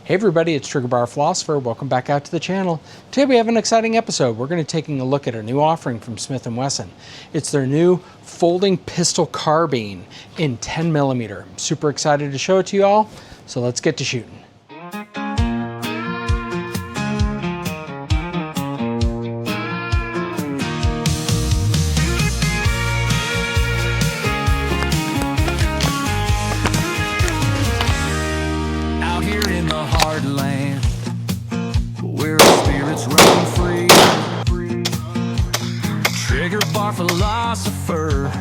Hey everybody, it's Trigger Bar Philosopher. Welcome back out to the channel. Today we have an exciting episode. We're going to be taking a look at a new offering from Smith & Wesson. It's their new folding pistol carbine in 10mm. I'm super excited to show it to you all, so let's get to shooting. Land where our spirits run free. Trigger bar philosopher,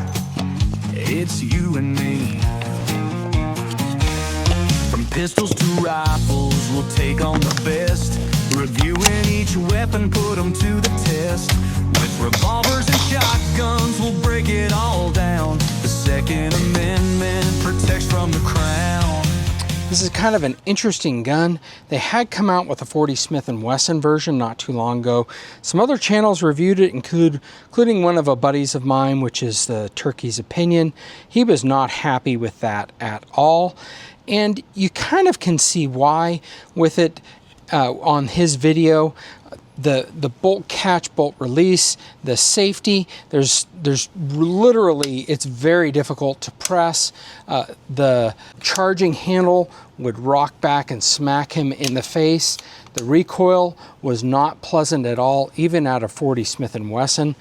it's you and me. From pistols to rifles, we'll take on the best, reviewing each weapon, put them to the test. With revolvers and shotguns, we'll break it all down. The Second Amendment protects from the crown. This is kind of an interesting gun. They had come out with a 40 Smith & Wesson version not too long ago. Some other channels reviewed it, including one of a buddies of mine, which is the Turkey's Opinion. He was not happy with that at all. And you kind of can see why with it on his video. The bolt catch, bolt release, the safety, there's literally, it's very difficult to press. The charging handle would rock back and smack him in the face. The recoil was not pleasant at all, even at a 40 Smith & Wesson.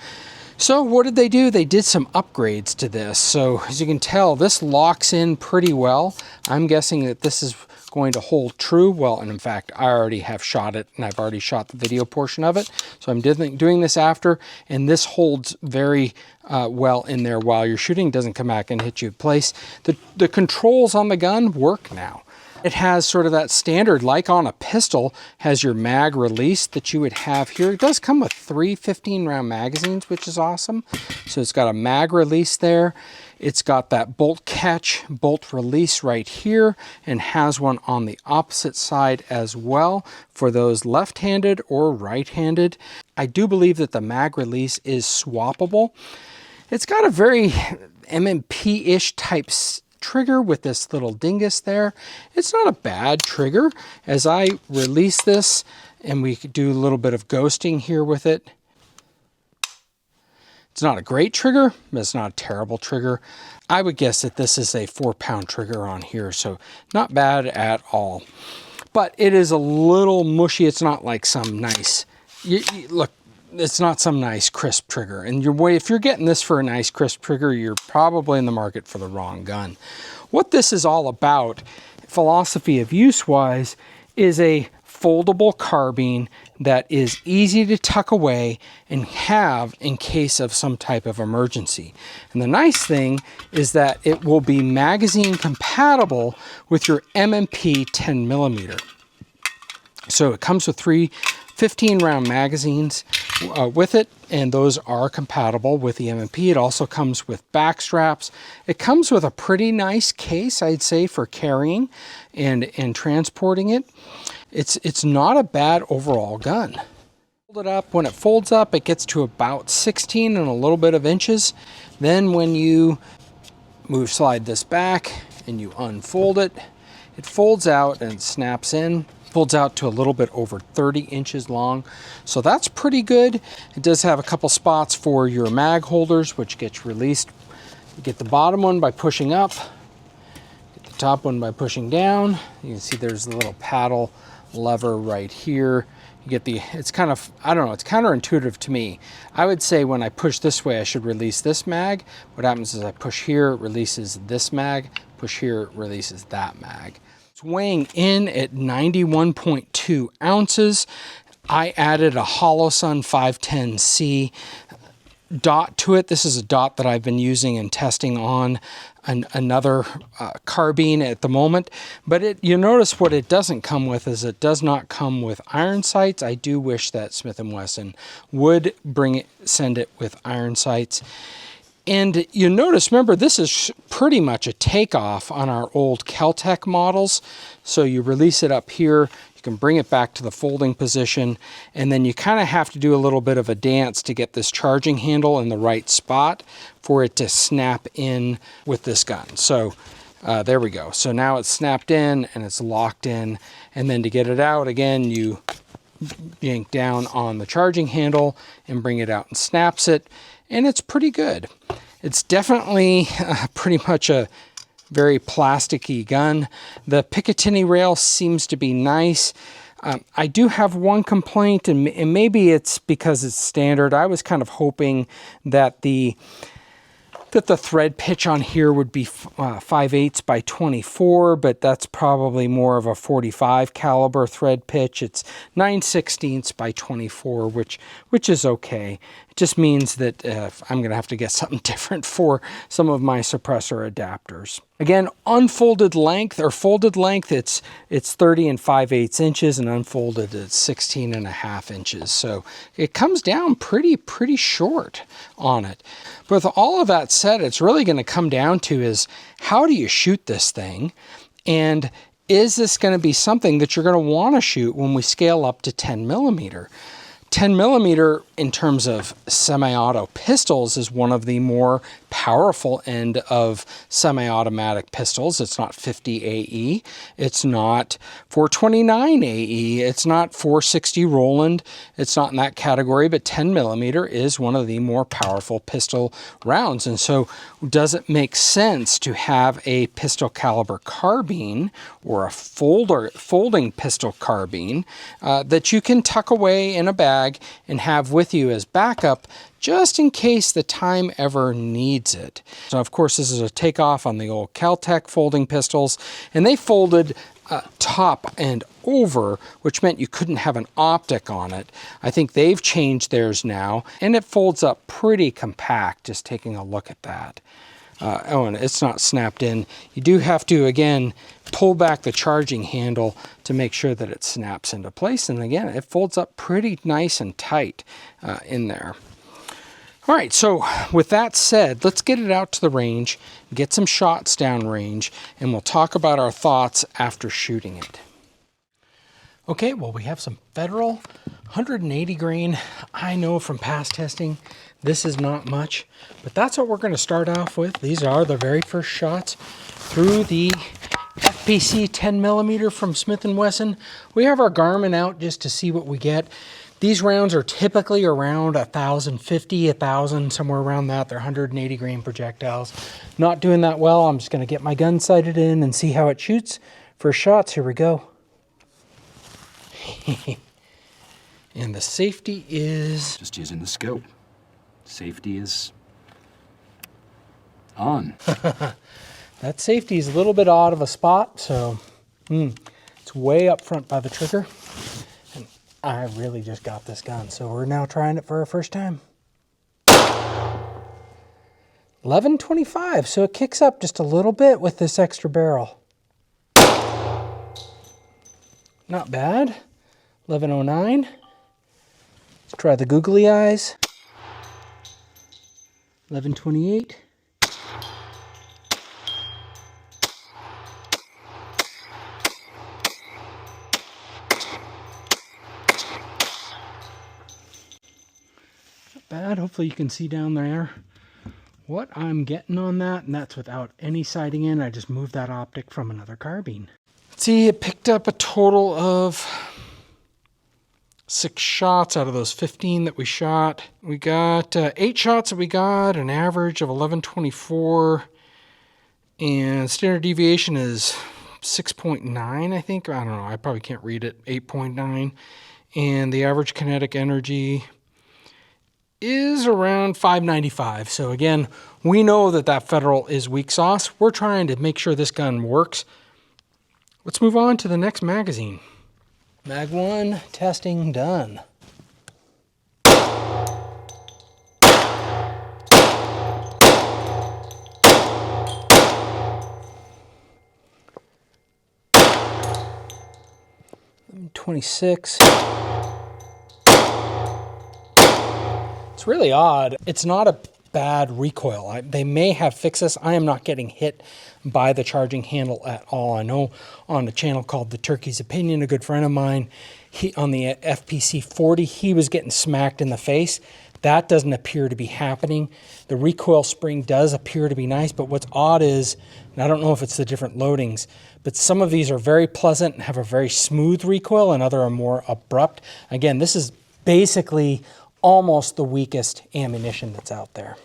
So what did they do? They did some upgrades to this. So as you can tell, this locks in pretty well. I'm guessing that this is going to hold true. Well, and in fact, I already have shot it and I've already shot the video portion of it. So I'm doing this after, and this holds very well in there while you're shooting. Doesn't come back and hit you in place. The controls on the gun work now. It has sort of that standard, like on a pistol, has your mag release that you would have here. It does come with 3 15-round magazines, which is awesome. So it's got a mag release there. It's got that bolt catch, bolt release right here, and has one on the opposite side as well for those left-handed or right-handed. I do believe that the mag release is swappable. It's got a very M&P-ish type trigger with this little dingus there. It's not a bad trigger. As I release this, and we could do a little bit of ghosting here with it. It's not a great trigger, but it's not a terrible trigger. I would guess that this is a 4-pound trigger on here, so not bad at all. But it is a little mushy. It's not like some nice, look, it's not some nice crisp trigger. And if you're getting this for a nice crisp trigger, you're probably in the market for the wrong gun. What this is all about, philosophy of use-wise, is a foldable carbine that is easy to tuck away and have in case of some type of emergency. And the nice thing is that it will be magazine compatible with your M&P 10mm. So it comes with 3 15-round magazines with it, and those are compatible with the M&P. It also comes with back straps. It comes with a pretty nice case, I'd say, for carrying and transporting it. It's not a bad overall gun. Fold it up. When it folds up, it gets to about 16 and a little bit of inches. Then when you slide this back and you unfold it, it folds out and snaps in. Folds out to a little bit over 30 inches long. So that's pretty good. It does have a couple spots for your mag holders, which gets released. You get the bottom one by pushing up, get the top one by pushing down. You can see there's the little paddle lever right here. You get it's kind of, I don't know, it's counterintuitive to me. I would say when I push this way, I should release this mag. What happens is I push here, it releases this mag, push here, it releases that mag. It's weighing in at 91.2 ounces. I added a Holosun 510C dot to it. This is a dot that I've been using and testing on another carbine at the moment. But you notice what it doesn't come with is it does not come with iron sights. I do wish that Smith & Wesson would send it with iron sights. And you notice, remember, this is pretty much a takeoff on our old Kel-Tec models. So you release it up here, you can bring it back to the folding position, and then you kind of have to do a little bit of a dance to get this charging handle in the right spot for it to snap in with this gun. So There we go. So now it's snapped in and it's locked in. And then to get it out, again, you yank down on the charging handle and bring it out and snaps it. And it's pretty good. It's definitely pretty much a very plasticky gun. The Picatinny rail seems to be nice. I do have one complaint, and maybe it's because it's standard. I was kind of hoping that the thread pitch on here would be 5/8 by 24, but that's probably more of a 45 caliber thread pitch. It's 9/16 by 24, which is okay. It just means that I'm going to have to get something different for some of my suppressor adapters. Again, unfolded length or folded length, it's 30 and 5/8 inches, and unfolded it's 16.5 inches. So it comes down pretty short on it. But with all of that said, it's really going to come down to is how do you shoot this thing? And is this going to be something that you're going to want to shoot when we scale up to 10 millimeter? 10 millimeter in terms of semi-auto pistols is one of the more powerful end of semi-automatic pistols. It's not 50 AE, it's not 429 AE, it's not 460 Roland, it's not in that category, but 10 millimeter is one of the more powerful pistol rounds. And so does it make sense to have a pistol caliber carbine or a folding pistol carbine that you can tuck away in a bag and have with you as backup just in case the time ever needs it? So of course this is a takeoff on the old Cal-Tech folding pistols, and they folded top and over, which meant you couldn't have an optic on it. I think they've changed theirs now, and it folds up pretty compact, just taking a look at that. Oh, and it's not snapped in. You do have to, again, pull back the charging handle to make sure that it snaps into place. And again, it folds up pretty nice and tight in there. All right, so with that said, let's get it out to the range, get some shots down range, and we'll talk about our thoughts after shooting it. Okay, well, we have some Federal 180 grain. I know from past testing, this is not much, but that's what we're going to start off with. These are the very first shots through the FPC 10 millimeter from Smith & Wesson. We have our Garmin out just to see what we get. These rounds are typically around 1,050, 1,000, somewhere around that. They're 180 grain projectiles. Not doing that well. I'm just going to get my gun sighted in and see how it shoots. First shots, here we go. And the safety is... just using the scope. Safety is on. That safety is a little bit odd of a spot, so it's way up front by the trigger. And I really just got this gun, so we're now trying it for our first time. 1125, so it kicks up just a little bit with this extra barrel. Not bad. 1109. Let's try the googly eyes. 1128. Not bad. Hopefully you can see down there what I'm getting on that, and that's without any sighting in. I just moved that optic from another carbine. Let's see, it picked up a total of 6 shots out of those 15 that we shot. We got 8 shots that we got, an average of 1124, and standard deviation is 6.9, I think. I don't know, I probably can't read it, 8.9. And the average kinetic energy is around 595. So again, we know that that Federal is weak sauce. We're trying to make sure this gun works. Let's move on to the next magazine. Mag 1 testing done. .26. It's really odd. It's not a bad recoil. They may have fixed this. I am not getting hit by the charging handle at all. I know on a channel called The Turkey's Opinion, a good friend of mine, on the FPC 40, he was getting smacked in the face. That doesn't appear to be happening. The recoil spring does appear to be nice, but what's odd is, and I don't know if it's the different loadings, but some of these are very pleasant and have a very smooth recoil, and other are more abrupt. Again, this is basically almost the weakest ammunition that's out there.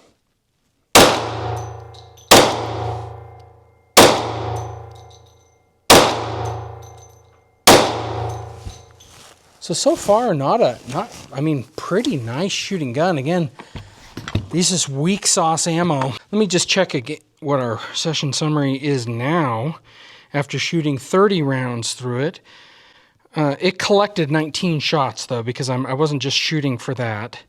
So far, pretty nice shooting gun. Again, this is weak sauce ammo. Let me just check again what our session summary is now. After shooting 30 rounds through it, it collected 19 shots though, because I wasn't just shooting for that.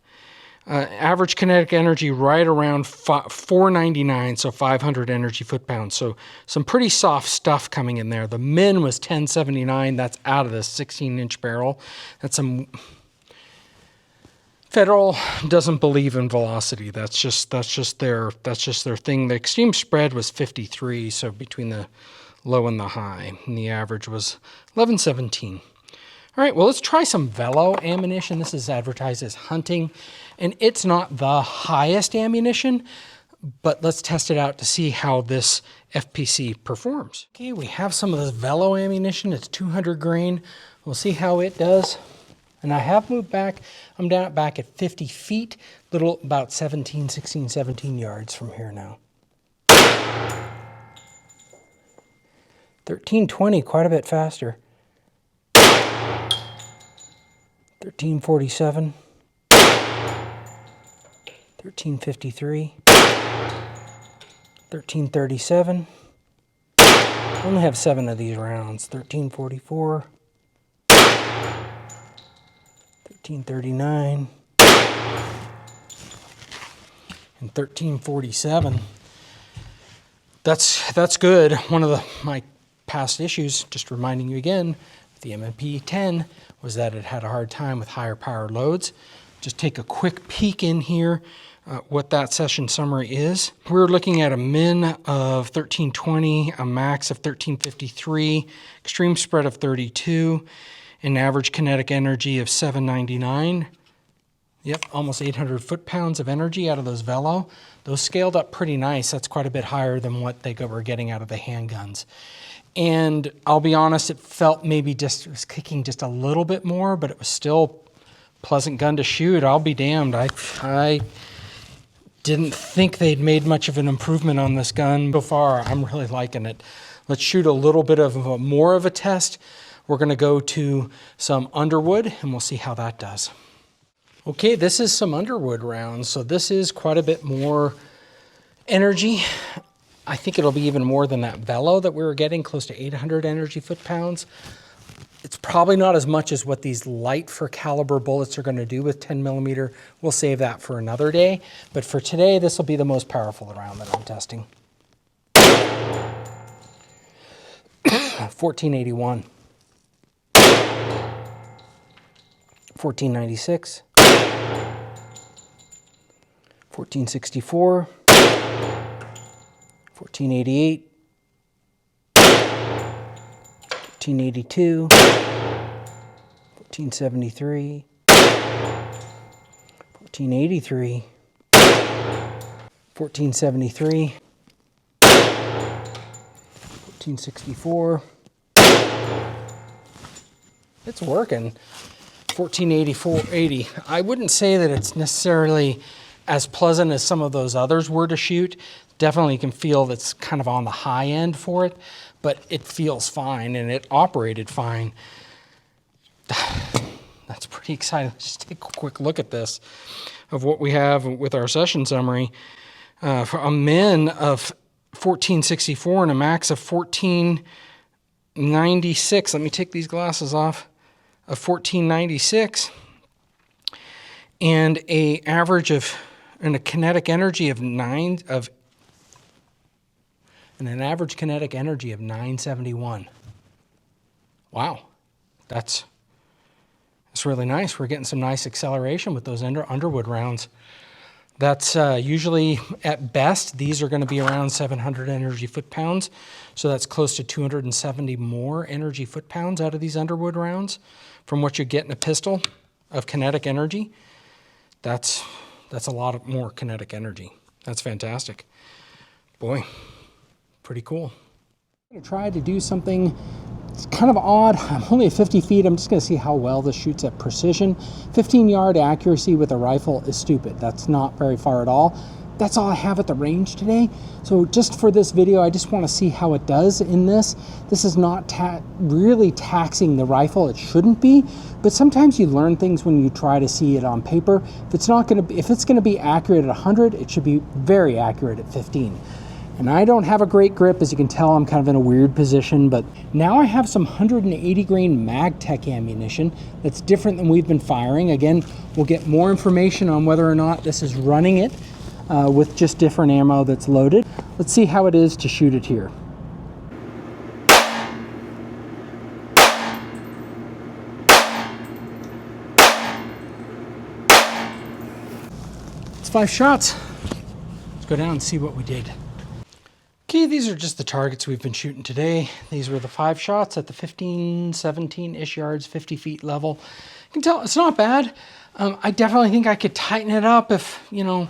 Average kinetic energy right around 499, so 500 energy foot-pounds. So some pretty soft stuff coming in there. The min was 1079. That's out of the 16-inch barrel. That's some... Federal doesn't believe in velocity. That's just their thing. The extreme spread was 53, so between the low and the high, and the average was 1117. All right, well, let's try some Velo ammunition. This is advertised as hunting, and it's not the highest ammunition, but let's test it out to see how this FPC performs. Okay, we have some of this Velo ammunition. It's 200 grain. We'll see how it does. And I have moved back. I'm back at 50 feet, about 16, 17 yards from here now. 1320, quite a bit faster. 1347. 1353. 1337. I only have 7 of these rounds. 1344. 1339. And 1347. That's good. One of my past issues, just reminding you again, with the M&P 10 was that it had a hard time with higher power loads. Just take a quick peek in here what that session summary is. We're looking at a min of 1320, a max of 1353, extreme spread of 32, an average kinetic energy of 799. Yep, almost 800 foot-pounds of energy out of those Velo. Those scaled up pretty nice. That's quite a bit higher than what they were getting out of the handguns. And I'll be honest, it felt maybe it was kicking just a little bit more, but it was still a pleasant gun to shoot. I'll be damned. I didn't think they'd made much of an improvement on this gun. So far, I'm really liking it. Let's shoot a little bit of more of a test. We're going to go to some Underwood, and we'll see how that does. Okay, this is some Underwood rounds. So this is quite a bit more energy. I think it'll be even more than that Velo that we were getting, close to 800 energy foot-pounds. It's probably not as much as what these light for caliber bullets are going to do with 10 millimeter. We'll save that for another day. But for today, this will be the most powerful round that I'm testing. 1481. 1496. 1464. 1488, 1482, 1473, 1483, 1473, 1464. It's working. 1480. I wouldn't say that it's necessarily as pleasant as some of those others were to shoot. Definitely can feel that's kind of on the high end for it, but it feels fine and it operated fine. That's pretty exciting. Let's just take a quick look at this, of what we have with our session summary. For a min of 1464 and a max of 1496. Let me take these glasses off. Of 1496 and a average of, and a kinetic energy of an average kinetic energy of 971. Wow, that's really nice. We're getting some nice acceleration with those Underwood rounds. That's usually, at best, these are going to be around 700 energy foot-pounds. So that's close to 270 more energy foot-pounds out of these Underwood rounds from what you get in a pistol of kinetic energy. That's a lot more kinetic energy. That's fantastic. Boy, pretty cool. I'm going to try to do something. It's kind of odd. I'm only at 50 feet. I'm just going to see how well this shoots at precision. 15-yard accuracy with a rifle is stupid. That's not very far at all. That's all I have at the range today. So just for this video, I just want to see how it does in this. This is not really taxing the rifle. It shouldn't be, but sometimes you learn things when you try to see it on paper. If it's going to be accurate at 100, it should be very accurate at 15. And I don't have a great grip. As you can tell, I'm kind of in a weird position, but now I have some 180 grain Mag Tech ammunition that's different than we've been firing. Again, we'll get more information on whether or not this is running it with just different ammo that's loaded. Let's see how it is to shoot it here. It's 5 shots. Let's go down and see what we did. Okay, these are just the targets we've been shooting today. These were the 5 shots at the 15, 17-ish yards, 50 feet level. You can tell it's not bad. I definitely think I could tighten it up if, you know,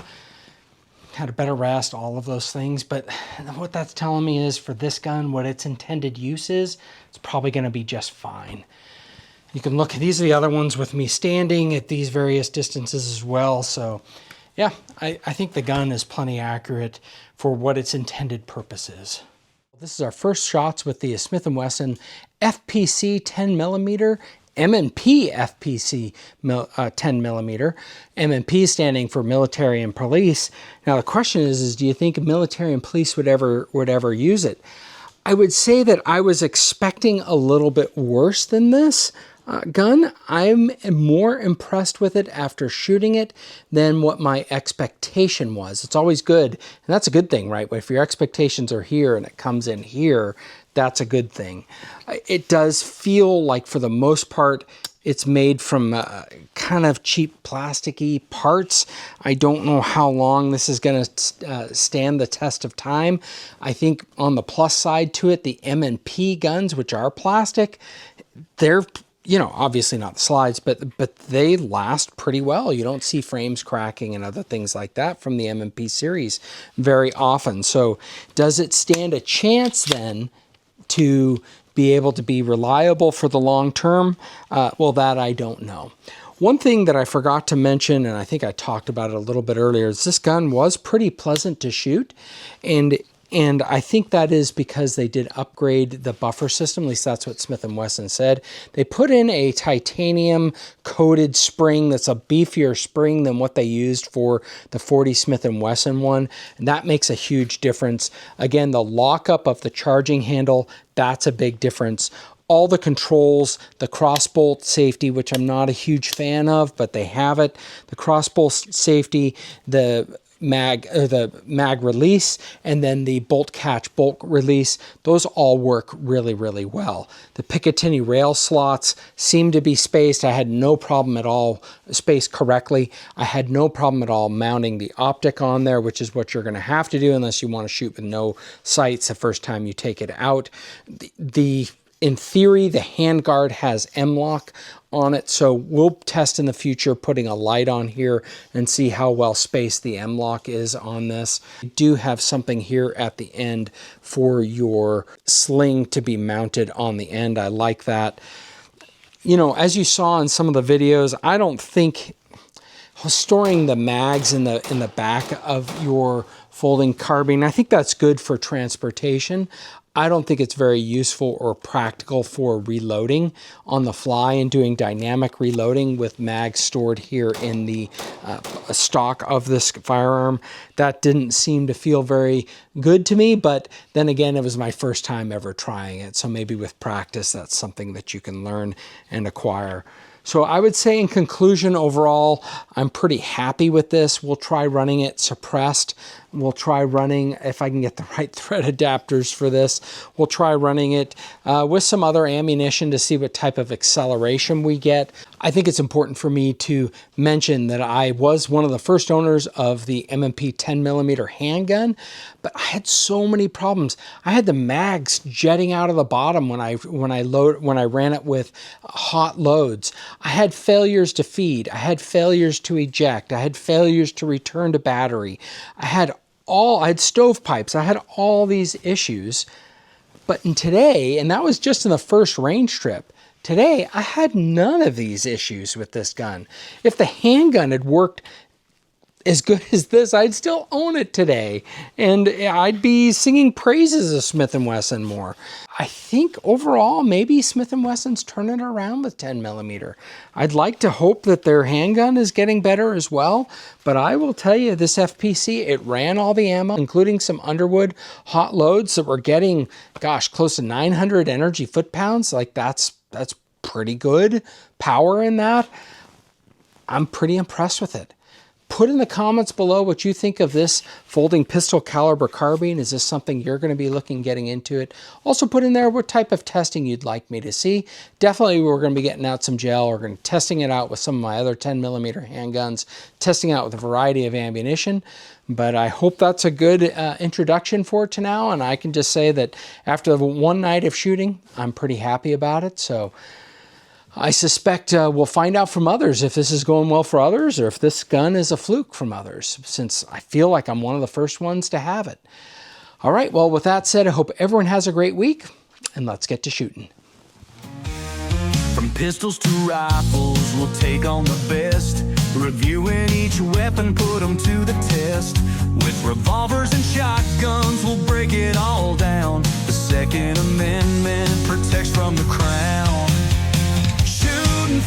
had a better rest, all of those things. But what that's telling me is for this gun, what its intended use is, it's probably going to be just fine. You can look, these are the other ones with me standing at these various distances as well. So yeah, I think the gun is plenty accurate for what its intended purpose is. This is our first shots with the Smith & Wesson FPC 10mm, M&P FPC 10mm. M&P standing for military and police. Now the question is do you think military and police would ever use it? I would say that I was expecting a little bit worse than this gun. I'm more impressed with it after shooting it than what my expectation was. It's always good, and that's a good thing, right? If your expectations are here and it comes in here, that's a good thing. It does feel like, for the most part, it's made from kind of cheap plasticky parts. I don't know how long this is going to stand the test of time. I think on the plus side to it, the M&P guns, which are plastic, they're, you know, obviously not the slides, but they last pretty well. You don't see frames cracking and other things like that from the M&P series very often. So does it stand a chance then to be able to be reliable for the long term? Well, that I don't know. One thing that I forgot to mention, and I think I talked about it a little bit earlier, is this gun was pretty pleasant to shoot. And I think that is because they did upgrade the buffer system. At least that's what Smith & Wesson said. They put in a titanium coated spring that's a beefier spring than what they used for the 40 Smith & Wesson one. And that makes a huge difference. Again, the lockup of the charging handle, that's a big difference. All the controls, the crossbolt safety, which I'm not a huge fan of, but they have it. The crossbolt safety, the mag release, and then the bolt catch bolt release, those all work really, really well. The Picatinny rail slots seem to be spaced. I had no problem at all, spaced correctly. I had no problem at all mounting the optic on there, which is what you're going to have to do unless you want to shoot with no sights the first time you take it out. In theory, the handguard has M-lock on it, so we'll test in the future putting a light on here and see how well spaced the M-lock is on this. You do have something here at the end for your sling to be mounted on the end. I like that. You know, as you saw in some of the videos, I don't think storing the mags in the back of your folding carbine, I think that's good for transportation. I don't think it's very useful or practical for reloading on the fly and doing dynamic reloading with mags stored here in the stock of this firearm. That didn't seem to feel very good to me, but then again, it was my first time ever trying it. So maybe with practice, that's something that you can learn and acquire. So I would say in conclusion, overall, I'm pretty happy with this. We'll try running it suppressed. We'll try running, if I can get the right thread adapters for this, we'll try running it with some other ammunition to see what type of acceleration we get. I think it's important for me to mention that I was one of the first owners of the M&P 10mm handgun, but I had so many problems. I had the mags jetting out of the bottom when I ran it with hot loads. I had failures to feed. I had failures to eject. I had failures to return to battery. I had stovepipes. I had all these issues. But today, and that was just in the first range trip, today I had none of these issues with this gun. If the handgun had worked as good as this, I'd still own it today, and I'd be singing praises of Smith & Wesson more. I think overall, maybe Smith & Wesson's turning around with 10mm. I'd like to hope that their handgun is getting better as well, but I will tell you, this FPC, it ran all the ammo, including some Underwood hot loads that were getting, gosh, close to 900 energy foot-pounds. Like that's pretty good power in that. I'm pretty impressed with it. Put in the comments below what you think of this folding pistol caliber carbine. Is this something you're going to be getting into it? Also put in there what type of testing you'd like me to see. Definitely we're going to be getting out some gel. We're going to be testing it out with some of my other 10mm handguns, testing out with a variety of ammunition. But I hope that's a good introduction for it to now. And I can just say that after one night of shooting, I'm pretty happy about it. So I suspect we'll find out from others if this is going well for others or if this gun is a fluke from others, since I feel like I'm one of the first ones to have it. All right, well, with that said, I hope everyone has a great week, and let's get to shooting. From pistols to rifles, we'll take on the best. Reviewing each weapon, put them to the test. With revolvers and shotguns, we'll break it all down. The Second Amendment protects from the crown.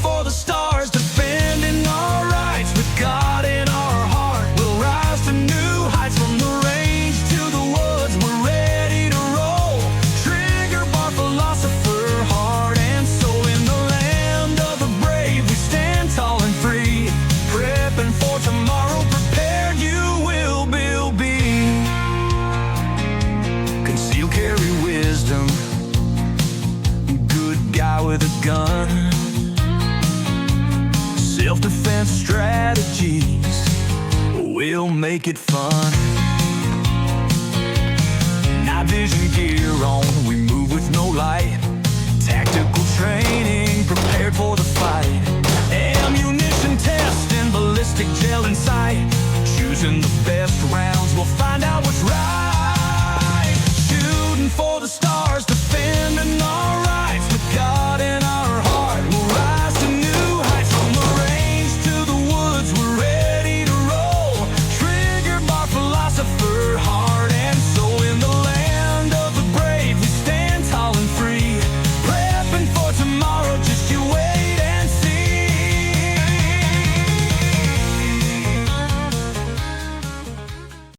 For the stars, defending our rights with God in our heart. We'll rise to new heights, from the range to the woods. We're ready to roll. Trigger bar philosopher, heart and soul. In the land of the brave, we stand tall and free. Prepping for tomorrow, prepared you will be. Conceal, carry wisdom. Good guy with a gun. Self-defense strategies will make it fun. Night vision gear on, we move with no light. Tactical training, prepared for the fight. Ammunition testing, ballistic gel in sight. Choosing the best rounds, we'll find out what's right.